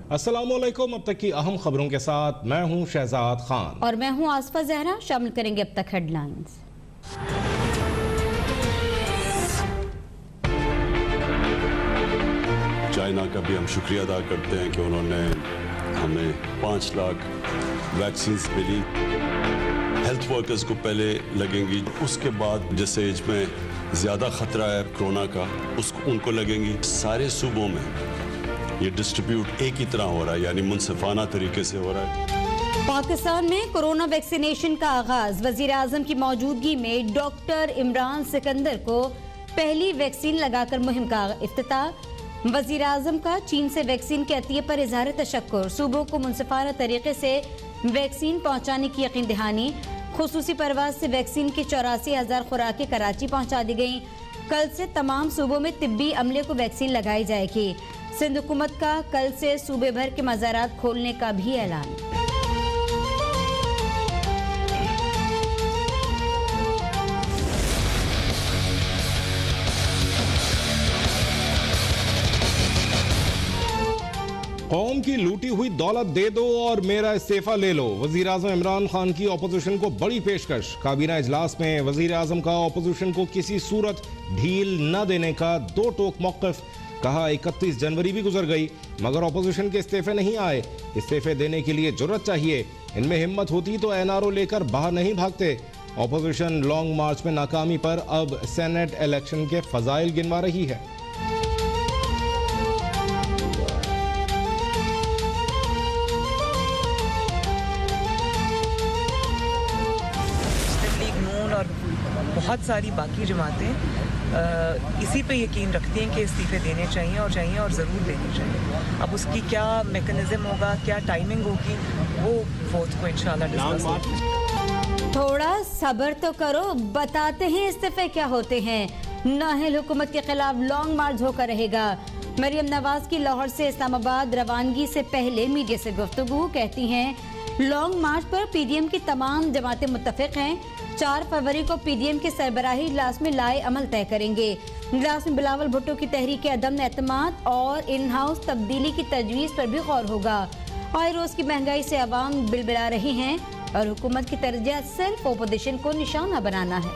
अस्सलामुअलैकुम। अब तक की अहम खबरों के साथ मैं हूं शहजाद खान और मैं हूं आसफा जहरा। शामिल करेंगे अब तक हेडलाइंस। चाइना का भी हम शुक्रिया अदा करते हैं कि उन्होंने हमें 5 लाख वैक्सीन मिली। हेल्थ वर्कर्स को पहले लगेंगी, उसके बाद जिस एज में ज़्यादा ख़तरा है कोरोना का उनको लगेंगी। सारे सूबों में ये डिस्ट्रीब्यूट एक ही तरह हो रहा है, यानी मुनसिफाना तरीके से हो रहा है। पाकिस्तान में कोरोना वैक्सीनेशन का आगाज। वजीर आजम की मौजूदगी में डॉक्टर इमरान सिकंदर को पहली वैक्सीन लगाकर मुहिम का इफ्तिताह। वजीर आजम का चीन से वैक्सीन के अतिये पर इजहार तशक्कुर। सूबों को मुनसिफाना तरीके से वैक्सीन पहुँचाने की यकीन दहानी। खुसूसी परवाज से वैक्सीन की 84,000 खुराकें कराची पहुँचा दी गई। कल से तमाम सूबों में तिब्बी अमले को वैक्सीन लगाई जाएगी। सिंध हुकूमत का कल से सूबे भर के मज़ारात खोलने का भी ऐलान। कौम की लूटी हुई दौलत दे दो और मेरा इस्तीफा ले लो। वजीर आजम इमरान खान की अपोजिशन को बड़ी पेशकश। काबीना इजलास में वजीर आजम का अपोजिशन को किसी सूरत ढील न देने का दो टोक मौक़िफ़। कहा 31 जनवरी भी गुजर गई मगर अपोजिशन के इस्तीफे नहीं आए। इस्तीफे देने के लिए जुर्रत चाहिए। इनमें हिम्मत होती तो एनआरओ लेकर बाहर नहीं भागते। अपोजिशन लॉन्ग मार्च में नाकामी पर अब सेनेट इलेक्शन के फजाइल गिनवा रही है। बहुत सारी बाकी जमातें इसी पे यकीन रखती हैं कि इस्तीफे देने चाहिए और ज़रूर देने चाहिए। अब उसकी क्या मैकेनिज्म होगा, क्या टाइमिंग होगी, वो 4th को इंशाल्लाह डिस्कस होगा। थोड़ा सब्र तो करो, बताते हैं इस्तीफे क्या होते हैं। नाअहल हुकूमत के खिलाफ लॉन्ग मार्च होकर रहेगा। मरियम नवाज की लाहौर से इस्लामाबाद रवानगी से पहले मीडिया से गुफ्तगू। कहती हैं लॉन्ग मार्च पर पीडीएम की तमाम जमातें मुत्तफिक हैं। 4 फरवरी को पीडीएम के सरबराही इजलास में लाए अमल तय करेंगे। इजलास में बिलावल भुट्टो की तहरीक अदम एतमाद और इन हाउस तब्दीली की तजवीज़ पर भी गौर होगा। आए रोज की महंगाई से अवाम बिलबिला रही हैं और हुकूमत की तरजीह सिर्फ ओपोजिशन को निशाना बनाना है।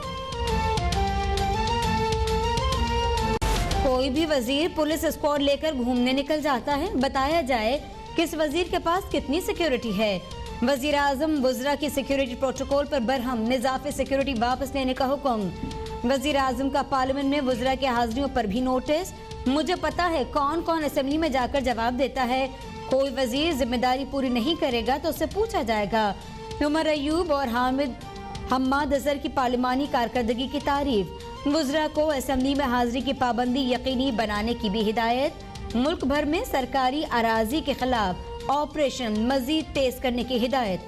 कोई भी वजीर पुलिस स्क्वाड लेकर घूमने निकल जाता है। बताया जाए किस वजीर के पास कितनी सिक्योरिटी है। वजीर आजम वुज़रा की सिक्योरिटी प्रोटोकॉल पर बरहम। निज़ाफ़े सिक्योरिटी वापस लेने का हुक्म। वजीर आजम का पार्लियामेंट में वुज़रा के हाजिरियों पर भी नोटिस। मुझे पता है कौन कौन असेंबली में जाकर जवाब देता है। कोई वजीर जिम्मेदारी पूरी नहीं करेगा तो उससे पूछा जाएगा। उमर अयूब और हम्माद अजहर की पार्लिमानी कारकर्दगी की तारीफ। वुज़रा को असेंबली में हाजिरी की पाबंदी यकीनी बनाने की भी हिदायत। मुल्क भर में सरकारी अराजी के खिलाफ ऑपरेशन मजीद तेज करने की हिदायत।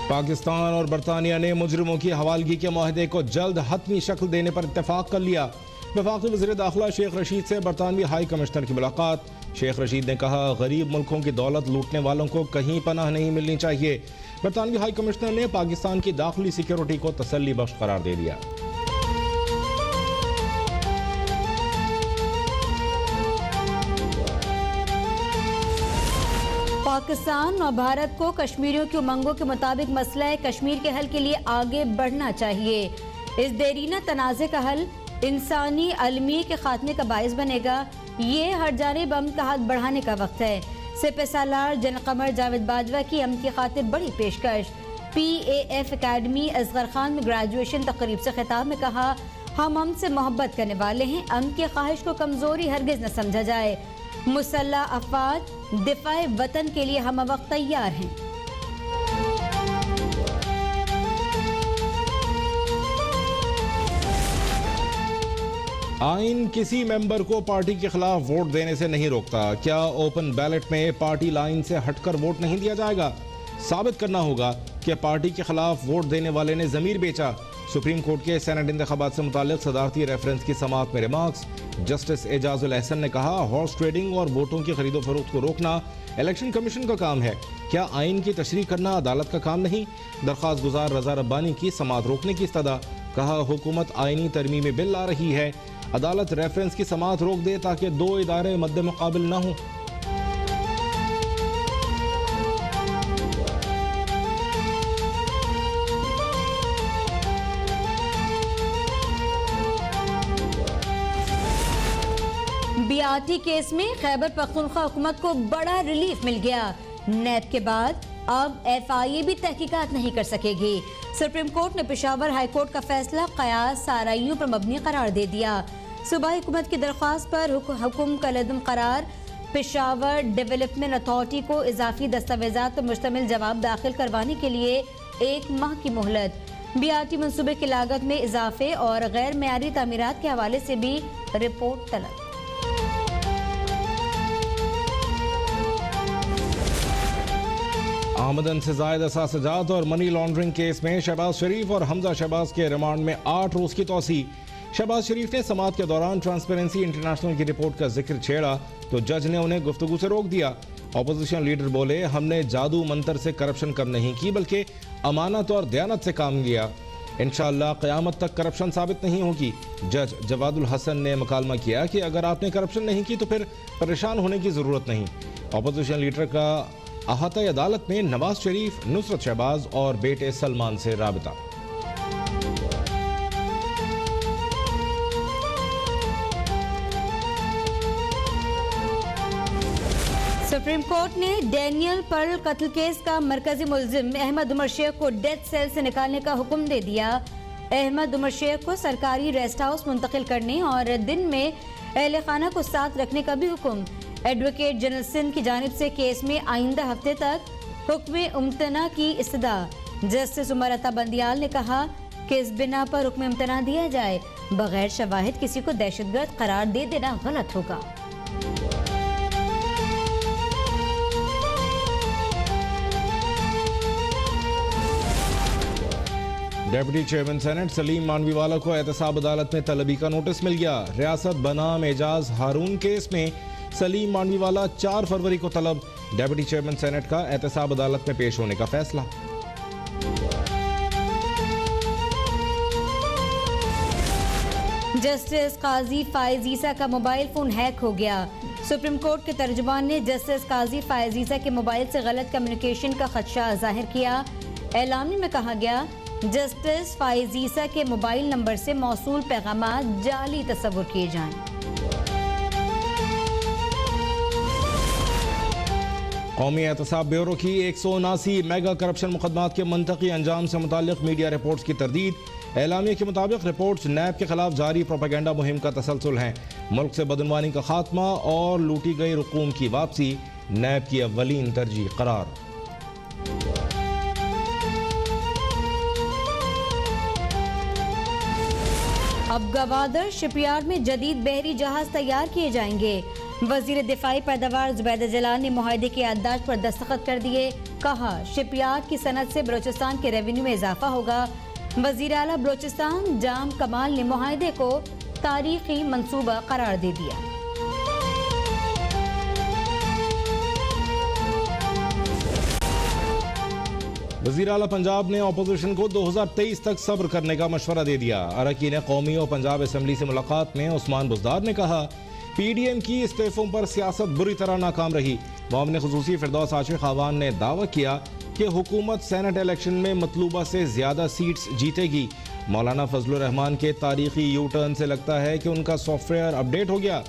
पाकिस्तान और बरतानिया ने मुजरिमों की हवालगी के माहदे को जल्द हतमी शक्ल देने पर इत्तेफाक कर लिया। वफाकी वज़ीर दाखिला शेख रशीद से बरतानवी हाई कमिश्नर की मुलाकात। शेख रशीद ने कहा गरीब मुल्कों की दौलत लूटने वालों को कहीं पनाह नहीं मिलनी चाहिए। बरतानवी हाई कमिश्नर ने पाकिस्तान की दाखिली सिक्योरिटी को तसल्ली बख्श करार दे दिया। पाकिस्तान और भारत को कश्मीरियों की उमंगों के मुताबिक मसला कश्मीर के हल के लिए आगे बढ़ना चाहिए। इस देरीना तनाज़े का हल इंसानी अलमी के खात्मे का बायस बनेगा। ये हर जानिब अमन का हाथ बढ़ाने का वक्त है। सिपह सालार जनरल कमर जावेद बाजवा की अमन की खातिर बड़ी पेशकश। PAF अकेडमी असगर खान में ग्रेजुएशन तकरीब से खिताब में कहा हम अमन से मोहब्बत करने वाले हैं। अमन की ख्वाहिश को कमजोरी हरगिज न समझा जाए। मुसल्लह अफवाज दिफाए वतन के लिए हम वक्त तैयार हैं। आइन किसी मेंबर को पार्टी के खिलाफ वोट देने से नहीं रोकता। क्या ओपन बैलेट में पार्टी लाइन से हटकर वोट नहीं दिया जाएगा? साबित करना होगा कि पार्टी के खिलाफ वोट देने वाले ने जमीर बेचा। सुप्रीम कोर्ट के सेनेट इंतखाबात से मुताल्लिक सदारती रेफरेंस की समाअत में रिमार्क्स। जस्टिस एजाजुल एहसन ने कहा हॉर्स ट्रेडिंग और वोटों की खरीदो फरोख्त को रोकना इलेक्शन कमीशन का काम है। क्या आइन की तशरीह करना अदालत का काम नहीं? दरख्वास्त गुजार रजा रब्बानी की समाअत रोकने की इस्तदा। कहा हुकूमत आईनी तरमीमी बिल ला रही है, अदालत रेफरेंस की समाअत रोक दे ताकि दो इदारे मद्दे मुकाबिल न हों। बीआरटी केस में खैबर पख्तूनख्वा हुकूमत को बड़ा रिलीफ मिल गया। नैब के बाद अब FIA भी तहकीकात नहीं कर सकेगी। सुप्रीम कोर्ट ने पेशावर हाई कोर्ट का फैसला कयास साराइयों पर मबनी करार दे दिया। सूबाई हुकूमत की दरख्वास्त पर हुक्म कलअदम करार। पेशावर डेवलपमेंट अथॉरिटी को इजाफी दस्तावेजात पर मुश्तमिल जवाब दाखिल करवाने के लिए 1 माह की मोहलत। बीआरटी मंसूबे की लागत में इजाफे और गैर मेयारी तामीरात के हवाले से भी रिपोर्ट तलब। आमदन से जायद असासजात और मनी लॉन्ड्रिंग केस में शहबाज शरीफ और हमजा शहबाज के रिमांड में 8 रोज की तौसी। शहबाज शरीफ ने समाअत के दौरान ट्रांसपेरेंसी इंटरनेशनल की रिपोर्ट का जिक्र छेड़ा तो जज ने उन्हें गुफ्तगू से रोक दिया। अपोजिशन लीडर बोले, हमने जादू मंतर से करप्शन कम नहीं की बल्कि अमानत और दयानत से काम लिया। इंशाअल्लाह क़यामत तक करप्शन साबित नहीं होगी। जज जवादुल हसन ने मुकालमा किया कि अगर आपने करप्शन नहीं की तो फिर परेशान होने की जरूरत नहीं। अपोजिशन लीडर का अहाता अदालत में नवाज शरीफ, नुसरत शहबाज और बेटे सलमान से राबता। सुप्रीम कोर्ट ने डैनियल पर्ल कत्ल केस का मरकजी मुलजिम अहमद उमर शेख को डेथ सेल से निकालने का हुक्म दे दिया। अहमद उमर शेख को सरकारी रेस्ट हाउस मुंतकिल करने और दिन में अहले खाना को साथ रखने का भी हुक्म। एडवोकेट जनरल सिंध की जानिब से केस में आइंदा हफ्ते तक हुक्म इम्तना की इस्तदा। जस्टिस उमर अता बंदियाल ने कहा कि इस बिना पर हुक्म इम्तना दिया जाए, बगैर शवाहिद किसी को दहशतगर्द करार दे देना गलत होगा। Deputy chairman senate Salim Mandviwalla को एहतसाब अदालत में तलबी का नोटिस मिल गया। रियासत बनाम एजाज हारून केस में सलीम मानवीवाला 4 फरवरी को तलब। डेप्यूटी चेयरमैन सेनेट का एहतसाब अदालत में पेश होने का फैसला। जस्टिस काजी फायज ईसा का मोबाइल फोन हैक हो गया। सुप्रीम कोर्ट के तर्जुमान ने जस्टिस काजी फायज ईसा के मोबाइल से गलत कम्युनिकेशन का खदशा जाहिर किया। एलामी में कहा गया, जस्टिस फायज ईसा के मोबाइल नंबर से मौसूल पैगामात जाली तस्वुर किए जाएं। कौमी एहतसाब ब्यूरो की 179 मेगा करप्शन मुकदमात के मंतकी अंजाम से मुताल्लिक मीडिया रिपोर्ट्स की तरदीद। एलामिया के मुताबिक रिपोर्ट्स नैब के खिलाफ जारी प्रोपेगेंडा मुहिम का तसलसल है। मुल्क से बदनवानी का खात्मा और लूटी गई रकूम की वापसी नैब की अव्वलीन तरजीह करार। अब गवादर शिपयार्ड में जदीद बहरी जहाज तैयार किए जाएंगे। वजीर दिफाई पैदावार जुबैदा जलाल ने मुआहदे के याददाश्त पर दस्तखत कर दिए। कहा, शिपयार्ड की सनत से बलोचिस्तान के रेवेन्यू में इजाफा होगा। वजीर आला बलोचिस्तान जाम कमाल ने मुआहदे को तारीखी मंसूबा करार दे दिया। वज़ीर आला पंजाब ने अपोजिशन को 2023 तक सब्र करने का मशवरा दे दिया। अरकान कौमी और पंजाब असम्बली से मुलाकात में उस्मान बुज़दार ने कहा, PDM की इस्तीफों पर सियासत बुरी तरह नाकाम रही। मुआविन खुसूसी फिरदौस आशिक खावान ने दावा किया कि हुकूमत सेनेट इलेक्शन में मतलूबा से ज़्यादा सीट्स जीतेगी। मौलाना फजलुर रहमान के तारीखी यू टर्न से लगता है कि उनका सॉफ्टवेयर अपडेट हो गया।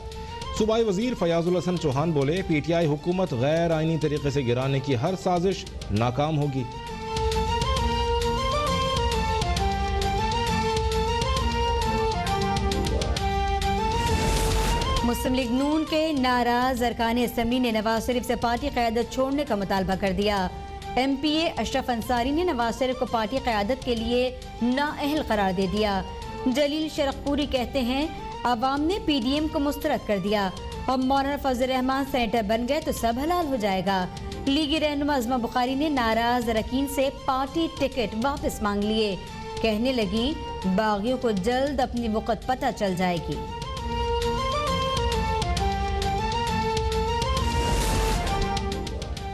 सूबाई वजीर फयाजुल हसन चौहान बोले, PTI हुकूमत गैर आइनी तरीके से गिराने की हर साजिश नाकाम होगी। मुस्लिम लीग नून के नाराज अरकान असम्बली ने नवाज शरीफ से पार्टी क़यादत छोड़ने का मुतालबा कर दिया। MPA अशरफ अंसारी ने नवाज शरीफ को पार्टी क़यादत के लिए नाअहल करार दे दिया। जलील शरकपुरी कहते हैं, अवाम ने PDM को मुस्तरद कर दिया। अब मौलाना फजल रहमान सेनेटर बन गए तो सब हलाल हो जाएगा। लीगी रहनुमा अज़मा बुखारी ने नाराज अरकान से पार्टी टिकट वापस मांग लिए। कहने लगी, बागियों को जल्द अपनी वक़्त पता चल जाएगी।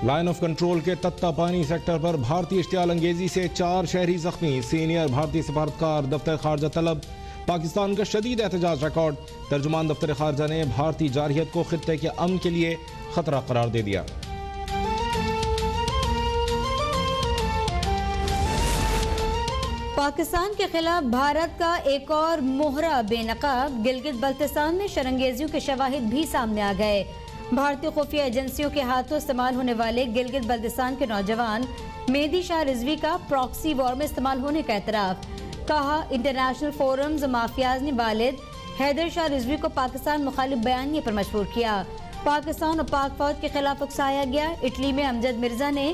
लाइन ऑफ कंट्रोल के तत्तापानी सेक्टर पर भारतीय इश्तियाल अंगेजी से 4 शहरी जख्मी। सीनियर भारतीय सफारतकार दफ्तर खारजा तलब। पाकिस्तान का शदीद एहतजाज रिकॉर्ड। तर्जुमान दफ्तर खारजा ने भारतीय जारहियत को खित्ते के अमन के लिए खतरा करार दे दिया। पाकिस्तान के खिलाफ भारत का एक और मोहरा बेनकाब। गिलगित बल्तिस्तान में शरंगेजियों के शवाहिद भी सामने आ गए। भारतीय खुफिया एजेंसियों के हाथों इस्तेमाल होने वाले गिलगित बल्तिस्तान के नौजवान मेहदी शाह रिजवी का प्रॉक्सी वॉर में इस्तेमाल होने का एतराफ। कहा, इंटरनेशनल फोरम्स माफियाज ने वालिद हैदर शाह रिजवी को पाकिस्तान मुखालिफ बयानिए पर मजबूर किया। पाकिस्तान और पाक फौज के खिलाफ उकसाया गया। इटली में अमजद मिर्जा ने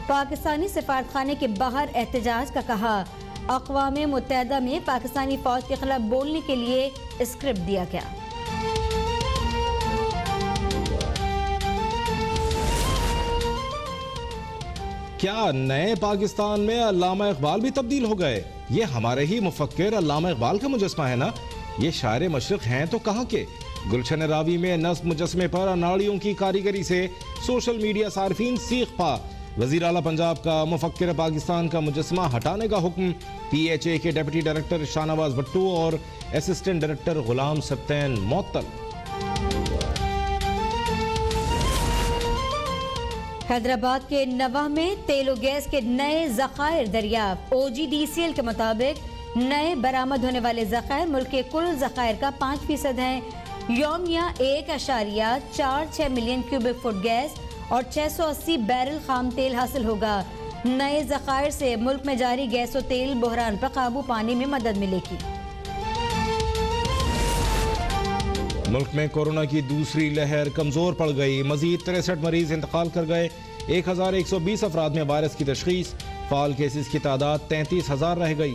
पाकिस्तानी सिफारतखाने के बाहर एहतजाज का कहा। अक़वाम मुत्तहिदा में पाकिस्तानी फौज के खिलाफ बोलने के लिए स्क्रिप्ट दिया गया। क्या नए पाकिस्तान में अल्लामा इकबाल भी तब्दील हो गए? ये हमारे ही मुफक्किर अल्लामा इकबाल का मुजस्मा है ना? ये शायर मशरिक हैं तो कहाँ के? गुलशन रावी में नस्ब मुजस्मे पर अनाड़ियों की कारीगरी से सोशल मीडिया सार्फिन सीख पा। वजीर आला पंजाब का मुफक्किर पाकिस्तान का मुजस्मा हटाने का हुक्म। PHA के डिप्टी डायरेक्टर शाहनवाज भट्टू और असिस्टेंट डायरेक्टर गुलाम सब्तैन मुअत्तल। हैदराबाद के नवाह में तेल और गैस के नए जखायर दरियाफ्त। OGDCL के मुताबिक नए बरामद होने वाले जखायर मुल्क के कुल जखायर का 5% हैं। यौमिया 1.46 मिलियन क्यूबिक फुट गैस और 680 बैरल खाम तेल हासिल होगा। नए जखायर से मुल्क में जारी गैस और तेल बहरान पर काबू पाने में मदद मिलेगी। मुल्क में कोरोना की दूसरी लहर कमजोर पड़ गई। मजीद 63 मरीज इंतकाल कर गए। 1120 अफराद में वायरस की तशखीस। फाल केसेस की तादाद 33,000 रह गई।